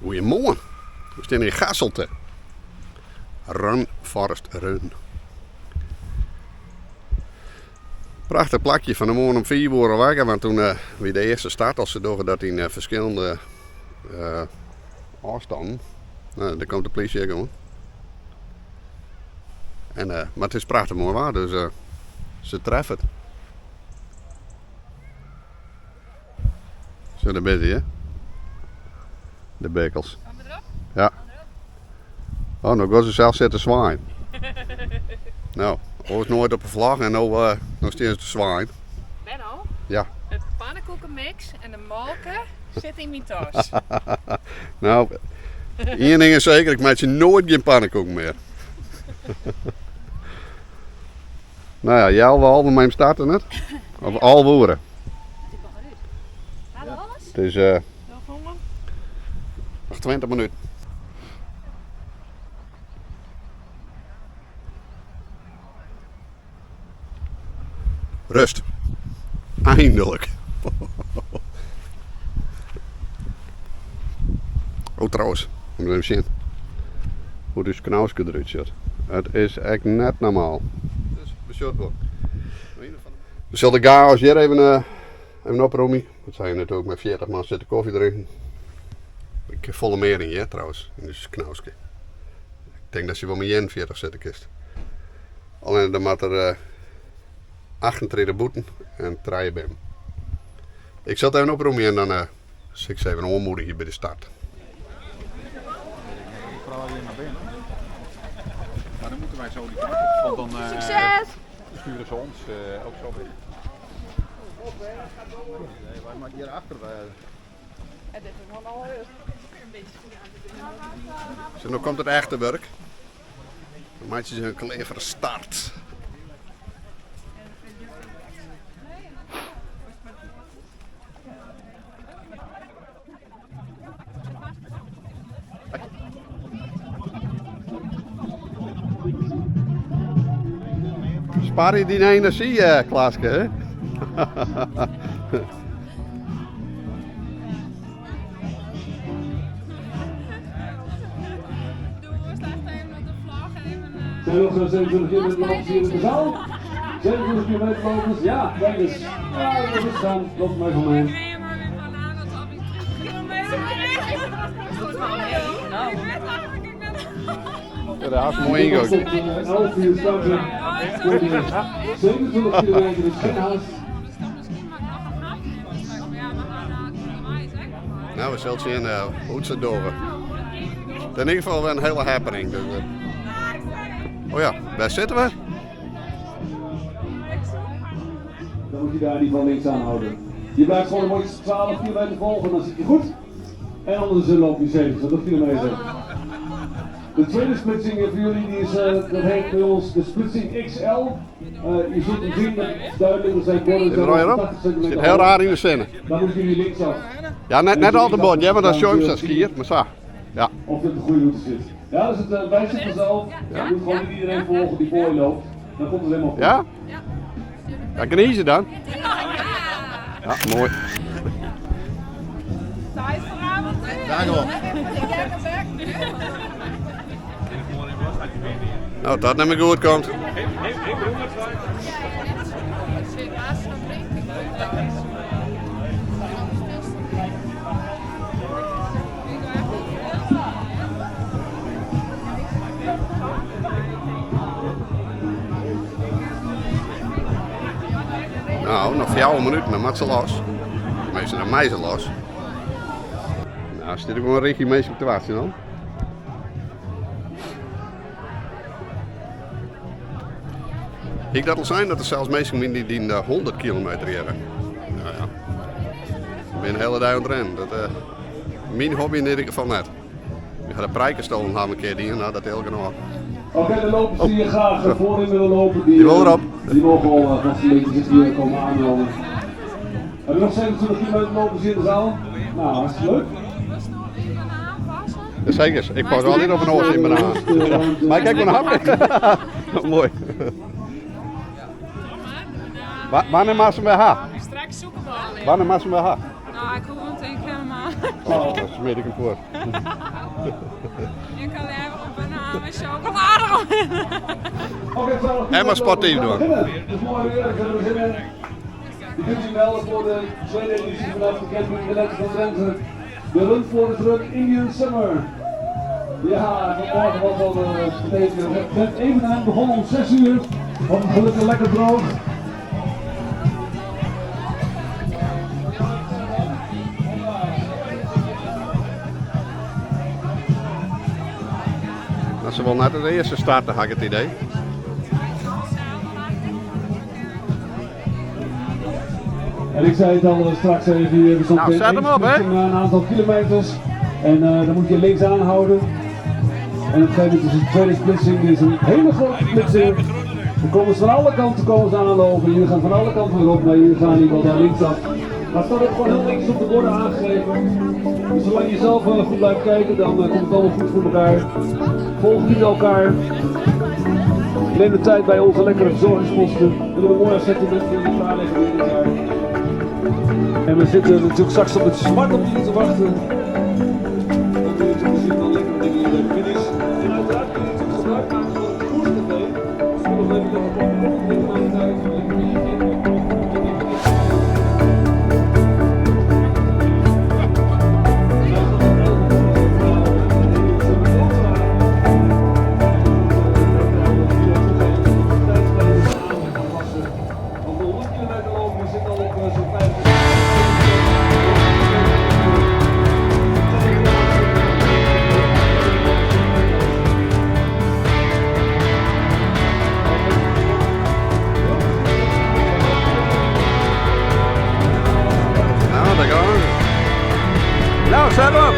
Goedemorgen. We staan in Gasselte. Run, Forest, Run. Prachtig plakje van de morgen om 4 uur wakker, want toen weer de eerste start als ze doen dat in verschillende afstanden. Nou, daar komt de politie gewoon. En, maar het is prachtig mooi waar, dus ze treffen het. Zo, daar ben je, hè? De bekels. Gaan we erop? Ja. Oh, nou gaan ze zelf zitten zwaaien. Nou, ooit nooit op een vlag en nou nog steeds te zwaaien. Benno, Ja. het pannenkoekenmix en de molken zit in mijn tas. Nou, één ding is zeker, ik maak je nooit geen pannenkoeken meer. Nou ja, jij wil al met mij starten net? Of al woorden? Gaat alles? Het is nog 20 minuten. Rust. Eindelijk. Oh trouwens, we moeten even zien hoe dit knausje eruit ziet. Het is echt net normaal. Dus we zullen de chaos hier even oproemen. Dat zijn natuurlijk met 40 man zitten koffie drinken. Ik heb volle meer in hier trouwens, in dit knausje. Ik denk dat ze wel met 40 zitten kist. Alleen dan moet er 38 boeten en 3 bim. Ik zal het even oproemen en dan zeg ik even onmoedig hier bij de start. Vooral hier naar binnen. Maar dan moeten wij zo die kant op, want dan Succes! sturen ze ons ook zo binnen. Nee, wij maken hier achter. Het is nog al Zo, nu komt het echte werk. Dan maak je ze een clevere start. Spaar je die energie, Klaaske, hè? Zijn er nog 27 kilometer lopers hier in de zaal? 27 kilometer lopers, ja, kijk eens. Ja, dat is dan, dat is mijn van mij. Ja, dat is mooi ingegaan. 11 uur starten voor de 27 kilometer in Schinnhaas. Nou, we zullen zien hoe ze doen. In ieder geval wel een hele happening. Dus, oh ja, waar zitten we? Dan moet je daar niet van links aanhouden. Je blijft gewoon een mooi 12 kilometer volgen, dan zit je goed. En anders loop je 27 kilometer. De tweede splitsing voor jullie die is, dat heet bij ons de splitsing XL. Je zult hem zien, dat is duidelijk, er zijn borden. Zit er al op? Zit heel raar in de zinnen. Dan moeten jullie linksaf. Ja, net al de bord, ja, maar dat is zo'n skier, maar zo. Ja. Of het de goede route zit. Ja, dus het, wij zitten zelf. Je moet gewoon niet iedereen volgen die voor je loopt. Dan komt het helemaal goed. Ja? Ja, kan easy dan. Ja, mooi. Daar nog. Nou, dat niet meer goed komt. Nou, nog 4 minuten, dan moet ze los. Meestal naar mij ze los. Nou, zit er gewoon een richting meestal op te wachten dan. Ik dat al zijn dat er zelfs mensen die 100 kilometer hebben. Nou ja. Ik ben een hele dag aan het rennen. Mijn hobby in ieder geval net. Ik ga de prijkenstolen gaan een keer die, nou dat heel genoeg. Oké, de lopers die je graag voorin willen lopen, die wil erop. Die mogen al van een beetje zich hier komen aanmelden. Hebben we nog 27 kilometer lopers hier in de zaal? Nou, hartstikke leuk. Zeker, ik pas wel niet op een oor in mijn aan. Maar kijk maar naar hem. Mooi. Wanneer maak je hem weer haar? Straks zoeken we al. Wanneer maak je hem weer haar? Nou, ik hoor hem tegen helemaal. Oh, dat smeer ik hem voor. Je kan hebben een banaan met chocolade. En maar sportief doen. Het is mooi weer, we kunnen beginnen. Je kunt je melden voor de tweede editie vanaf de camping de Letters van Drenthe. De Run for the Truck Indian Summer. Ja, vanmorgen was al het evenement begon om 6 uur. Want gelukkig lekker droog. Dat ze wel net de eerste starten, had ik het idee. En ik zei het al straks even hier, er stond Nou, zet hem op, hè? een aantal kilometers. En dan moet je links aanhouden. En op een gegeven moment is de tweede splitsing, is een hele grote splitsing. Dan komen ze van alle kanten aanlopen. Jullie gaan van alle kanten weer op, maar jullie gaan niet wel daar links af. Maar het staat ook gewoon heel links op de borden aangegeven. Dus zolang je zelf goed blijft kijken, dan komt het allemaal goed voor elkaar. Volg niet elkaar. Neem de tijd bij onze lekkere verzorgingsposten. We willen een mooi assortiment voor jullie klaarleggen dit jaar. En we zitten natuurlijk straks op het zwart op jullie te wachten. Om jullie te voorzien van lekkere dingen hier bij de finish. En uiteraard kun je natuurlijk gebruik maken van het koerscafé. Dus we nog even lekker koffie tijd. Lekker biertje. Nou, zet hem op!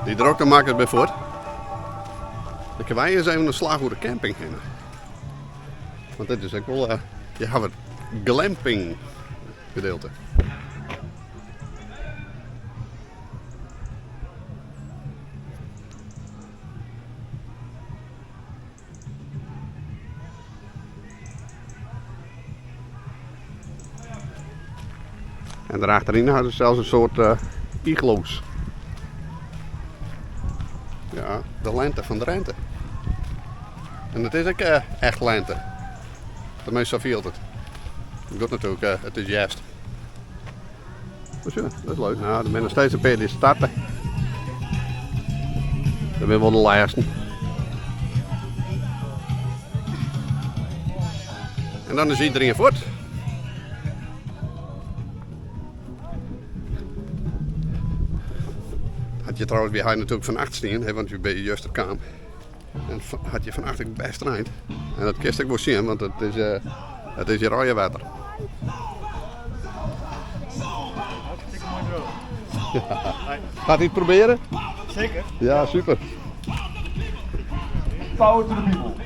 Die drukte maakt het bij voort. Dan kunnen wij eens even een slag voor de camping gaan. Want dit is ook wel, je hebt het glamping gedeelte. En daarachterin hadden ze zelfs een soort igloos. Ja, de lente van de Drenthe. En het is ook echt lente. Tenminste, zo viel het. Ik doe natuurlijk het is juist. Dus ja, dat is leuk. Nou, er zijn nog steeds een paar die starten. Dat zijn wel de laatste. En dan is iedereen voort. Had je trouwens bij haar natuurlijk van achter staan, want je bent juist op kamer. En had je van achter best eind. En dat kist ik wel zien, want het is hier rode water. Hartstikke mooi droog. Ja. Gaat hij het proberen? Zeker. Ja, super. Power to the people.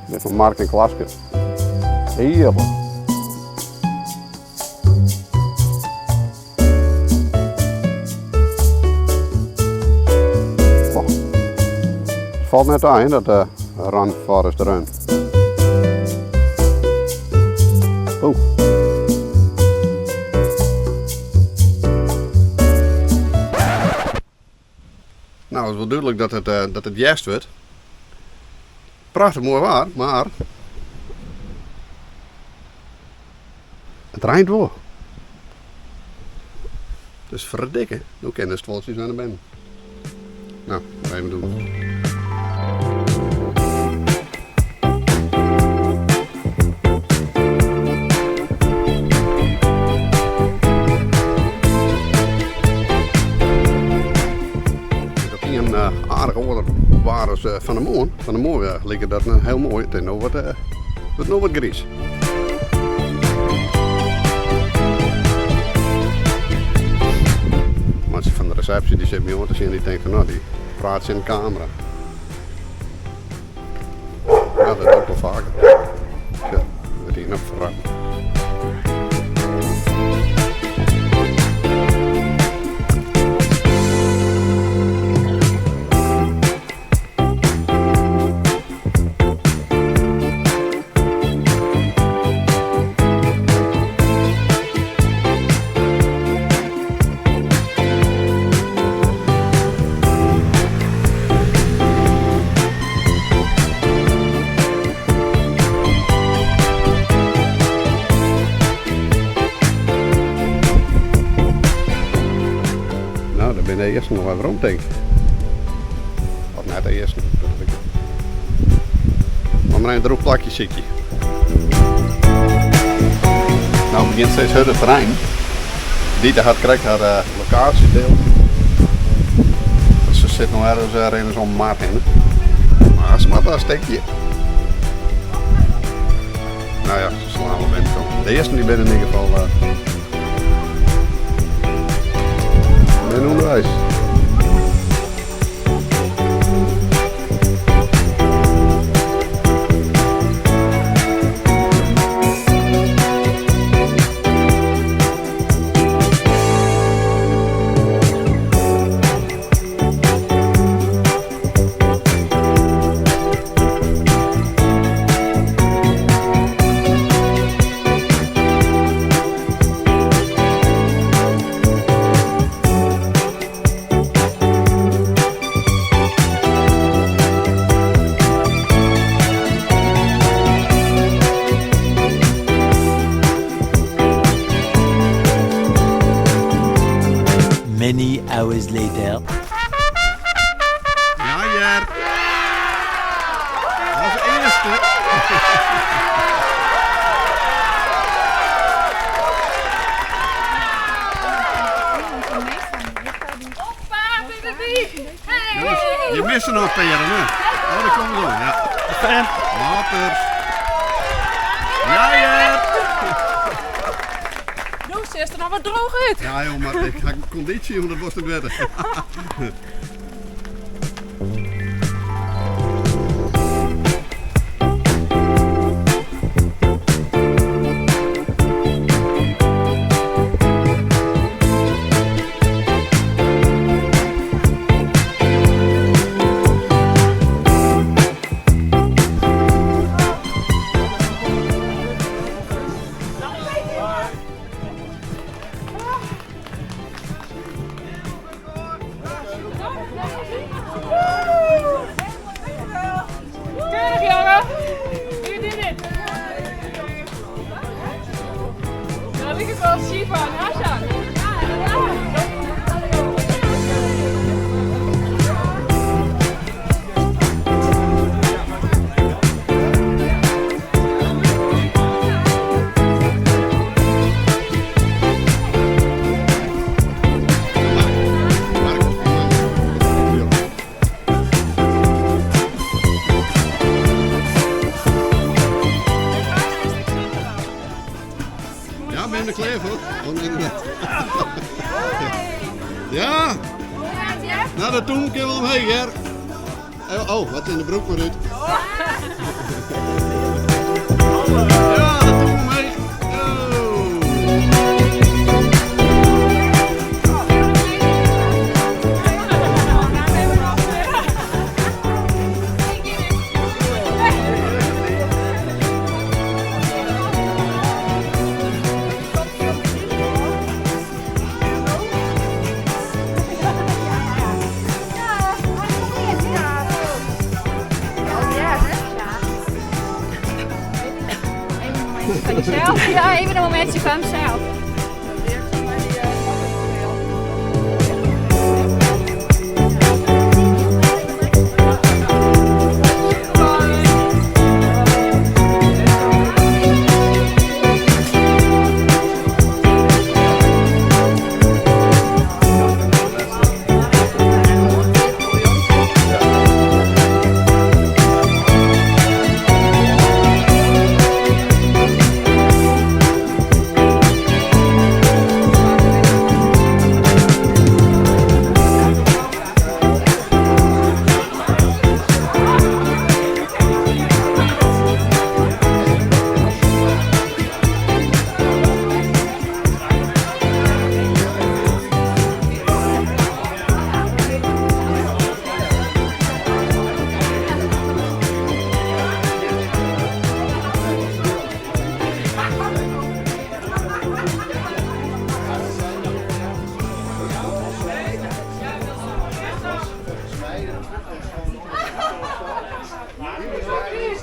Dit van Mark en Klaske. Heerlijk. Oh. Het valt net aan, dat Run Forest Run. Nou, het is wel duidelijk dat het juist wordt. Prachtig mooi waar, maar het regent wel. Dus verdikken, hoe kennen de stwoltjes aan de ben. Nou, even doen. Aardig order waren ze van de mooi liggen dat heel mooi. Het is nog wat gries. Mensen van de receptie die zitten me aan te zien, die denken van nou, die praat ze in de camera. Ja, dat doe ik wel vaker. Ja, dat hier nog verraad. De eerste nog even rond denk ik. Of net de eerste. Maar een droogplakje zitje. Nou begint steeds het terrein. Dieter had krijgt haar locatiedeel. Dus ze zit nog ergens in zo'n maat in. Maar ze maakt daar een stekje. Nou ja, ze slaan wel binnen. De eerste die binnen in ieder geval. En onderwijs. Many hours later. Ja, Jer. Dat is de eerste. Hoppa, baby! Hey! Jongens, je mist er nog peren, hè? Oh, dat komt door, ja. Later. Ja, Jer. Joost, is er nog wat droog uit? Ja, joh, maar ik ga conditie, want dat was het wedden. Keurig, jongen! You did it! Daar ligt het wel Shiva en Hassan. Ja, ben je er klaar voor? Oh, nee, nee. Ja, nou dat doen we wel omheen, Ger. Oh, wat in de broek maar uit. Ja, dat doen we omheen. Zelf? Ja, even een momentje van mezelf.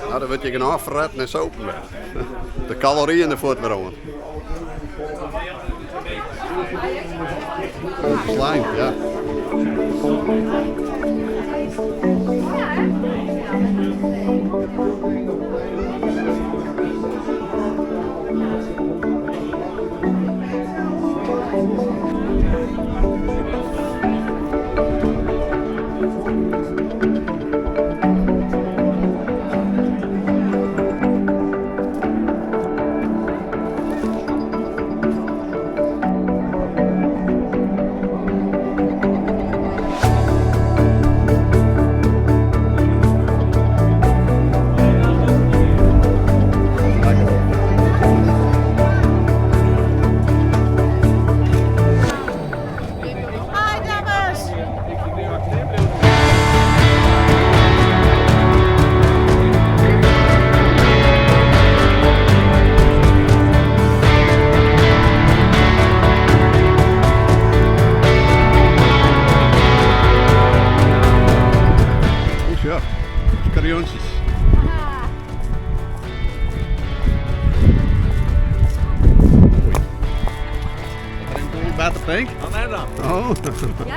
Nou, dan word je genoeg verred en soep met. De calorieën ervoor te verhogen. Slime, ja. Ja, scariontjes. Waterpink? Oh, nee dan. Oh. Ja?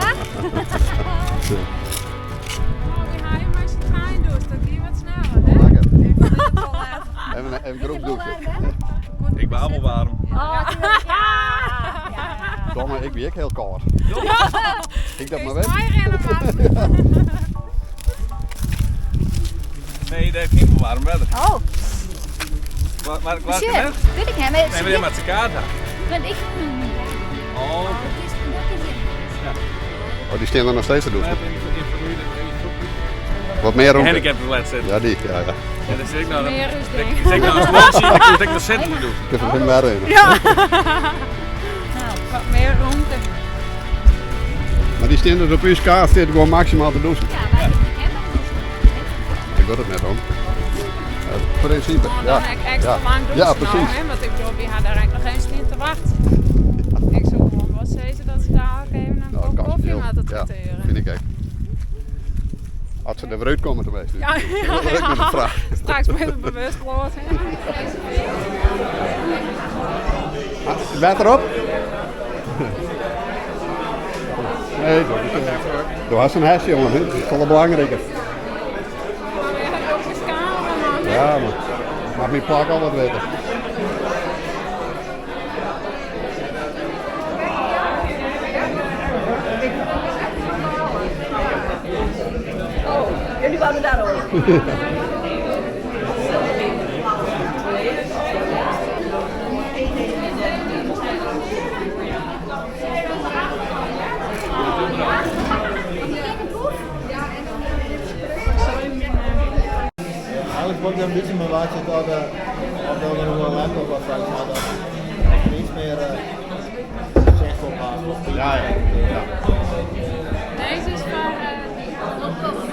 Die ga je maar trein doen, dan kun je wat sneller, hè? Lekker. Even Even groep douchen. Ik ben allemaal warm. Oh, Domme, ik ben ook heel koud. Ik dat maar Is weg. mij rennen maar. Nee, dat heeft niet meer warm weather. Oh, Maar waar shit. is het? Weet ik hem. Nee, maar je met zijn kaart. Ben ik. Oh, oké. Oh, die staan er nog steeds te doen. We hebben in Wat meer om. handicap toilet zitten. Ja, die. Ja, ja. En dan zit ik nou Meer is denk ik. zit ik nou een slotje, dan moet ik nog zitten doen. Ik heb er geen meer in. Nou, wat meer ruimte. Maar die staan dus op uw kaart, staat gewoon maximaal te douchen. Ja, wij hebben Ik word het net om. Het principe. Maar Ja. dan heb ik extra Ja. lang douchen Ja, nou, precies. hè, want ik bedoel, wie had daar eigenlijk nog geen stint te wachten. Ik zou gewoon wel zeggen dat ze daar ook even een Nou, kop kan koffie veel. laten Ja, tenteren. vind ik echt. Als ze er weer uitkomen geweest. Ja, Dat is ook nog een vraag. Straks ben je bewusteloos. hè. Water erop? Nee, doe hast een hesje, jongen. Dat is wel belangrijker. Maar weer heb je ook een cameraman. Ja, maar mag mijn plak al wat weten. Jullie wouden daar ook. Eigenlijk wordt het een beetje mijn waardje dat we nog wel lang op wat van maar dat niets meer zicht op haar. Ja, ja. Deze is van...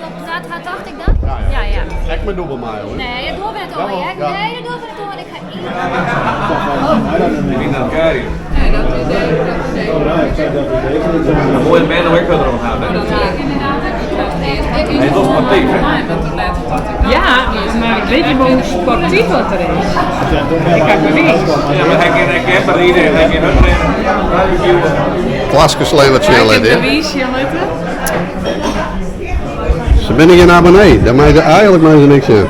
Op zaterdag dacht ik dat? Ja, Ja, ja. Ik ben dubbel maar, hoor. Nee, dat doen we het al, Ja, hè? ja. Nee, dat doen we het al. Ik ga in. Ik denk dat Gary. Nee, dat idee. Ik zei dat we deze Een mooie man hoe ik er nog aan. Dat zie ik inderdaad. Ik Hij is nog sportief, hè? Ja, maar ik weet niet hoe sportief wat er is. Ik heb er niks. Ja, maar hij kan bereden en hij kan Klasgeslevertje Ik heb dit. een wiesje letten. Ze binnen hier naar beneden. Daar maakt eigenlijk maar niks in.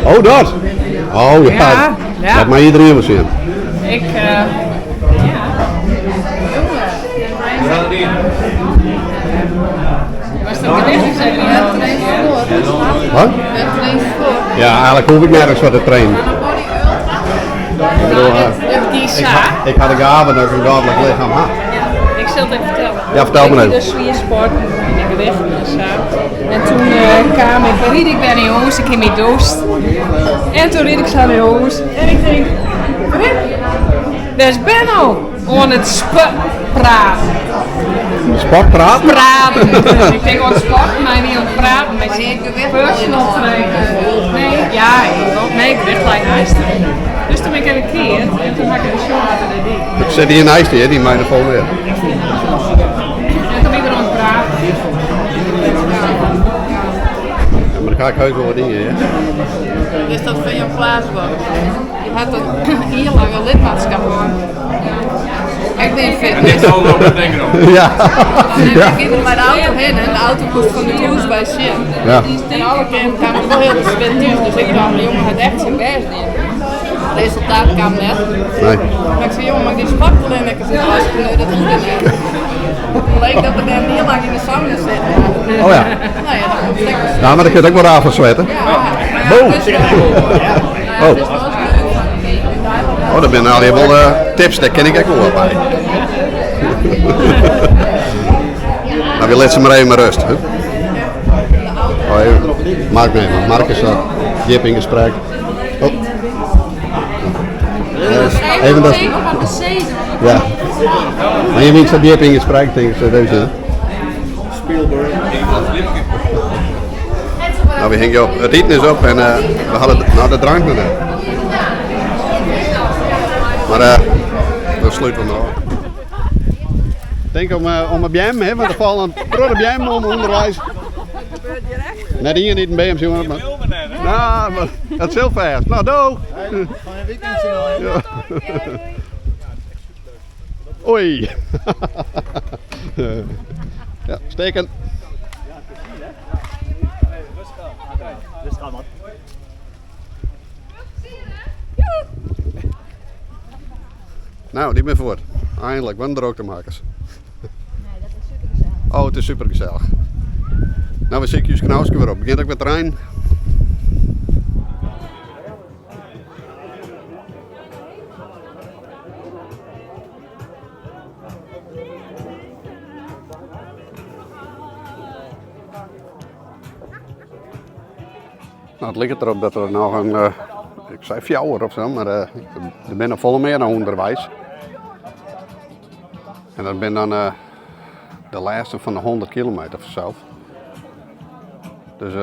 Oh, dat! Oh ja, Ja, ja. dat mag iedereen wel zien. Ik, was dat gedicht gezegd? Wat? Ja, eigenlijk hoef ik nergens wat te trainen. Ik bedoel, Die zaak. ik had een gave dat ik een goddelijk lichaam had. Ik zal het even vertellen. Ja, vertel me Ik even. dus weer sport en ik weg en zo. En toen kwam ik, ried ik bij een huis, ik in mijn dorst. En toen ried ik zo naar huis. En ik denk, daar is Benno aan het praten. Sportpraat? Praten. Ik denk aan het sport, maar niet aan het praten. Maar ik personal trainer. Nee, ja, ik werd gelijk luisteren. Dus toen ben ik even keer en toen had ik een show laten doen. Ik zet die in ijs hier, die mijne vol weer. En toen ben ik er aan het praten. Ja, maar dan ga ik heus wel wat dingen, hè? Is dat van jouw plaatswoon? Je had een hier lang een lidmaatschap hoor. Ik ben fit. Dit is al op denken op. Ja. Ja. Ik ging er met de auto heen en de auto moest van de toes bij Shin. Ja. En alle keer gaan we wel heel spintuur, dus ik dacht, jongen, het echt zijn best niet. Het resultaat kwam net. Nee. Maar ik zei, jongen, mag die sportklinieken zitten als ik nu dat goed in heb. Het bleek dat we dan heel lang in de sauna zitten. Oh ja. Nou ja, dat komt lekker. Ja, maar dan kun je het ook wel af verzwetten. Boom. Oh. Oh, dat zijn al helemaal tips, daar ken ik ook wel wat bij. Nou, we laten ze maar even maar rust. Hè? Oh, even. Mark mee, want Mark is Jip in gesprek. Oh. Even dat. Ja. Maar je weet dat Jip in gesprek, denk ik, deze. Hè? Nou, we hingen op. Het eten is op en we hadden de drank nog net. Maar dat sluiten we nog. Ik denk om een BM, hè, want er vallen een grote BM om onderwijs. Net hier niet een BM, jongen. Maar... Nou, maar het is heel vast. Nou, doeg! Van een weekendje nog. Oei! Ja, steken. Dus gaan man. Nou, die ben voort. Eindelijk, wat een droogtemakers. Oh, het is super gezellig. Nou, we zitten je knausje weer op. Begint ook met trein. Nou, het ligt erop dat er nog een, ik zei fjouwer of zo, maar er zijn volle meer naar onderwijs. En dat ben dan de laatste van de 100 kilometer of zo. Dus,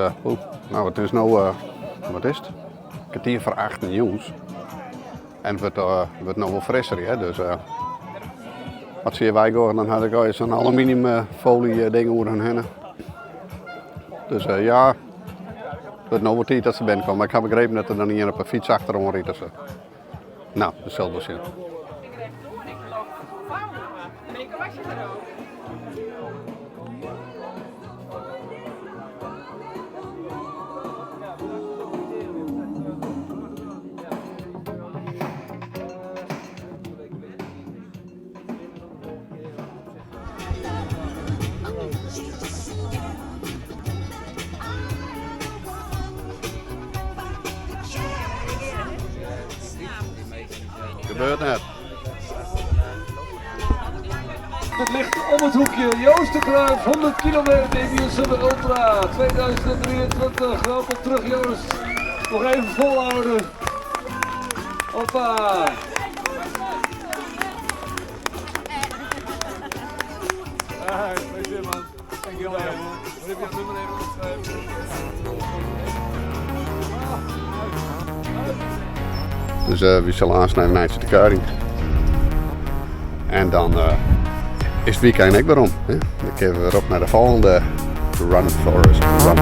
nou het is nou, wat is het? Een kwartier voor 8 nieuws. En het wordt nou wel frisser, hè? Dus wat zie je wij gaan, dan had ik al eens een aluminiumfolie ding over hun heen. Dus ja, het wordt nou wel tijd dat ze binnenkomen. Maar ik heb begrepen dat er dan niet op een fiets achterom rijdt. Dus, nou, dat zal wel zien. Gebeurt net. Het ligt om het hoekje. Joost de Cruijff, 100 kilometer debuut Summer Ultra 2023. Welkom terug Joost. Nog even volhouden. Hoppa. Plezier man. Dankjewel. Wat heb je het nummer even geschreven? Dus we zullen aansnijden naar de Karing. En dan is het weekend ook weer om. Hè? Dan kunnen we weer op naar de volgende Run Forest Run.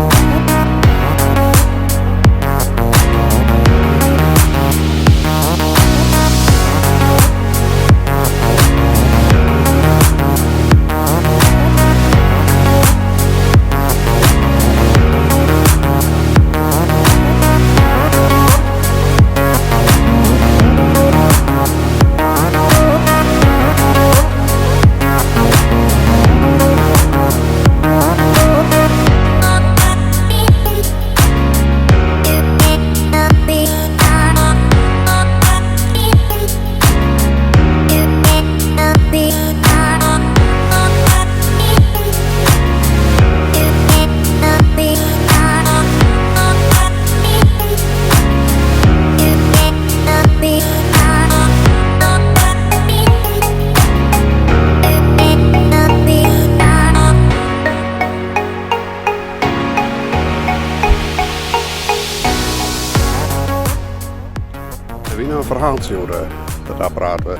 Heb je nou een verhaaltje over dat apparaat wat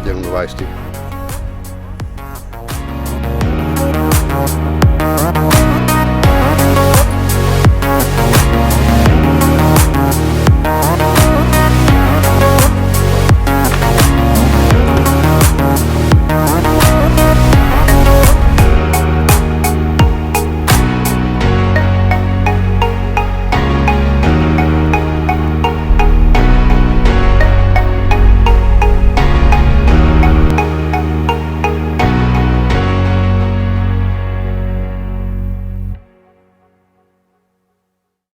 je hem bewijst?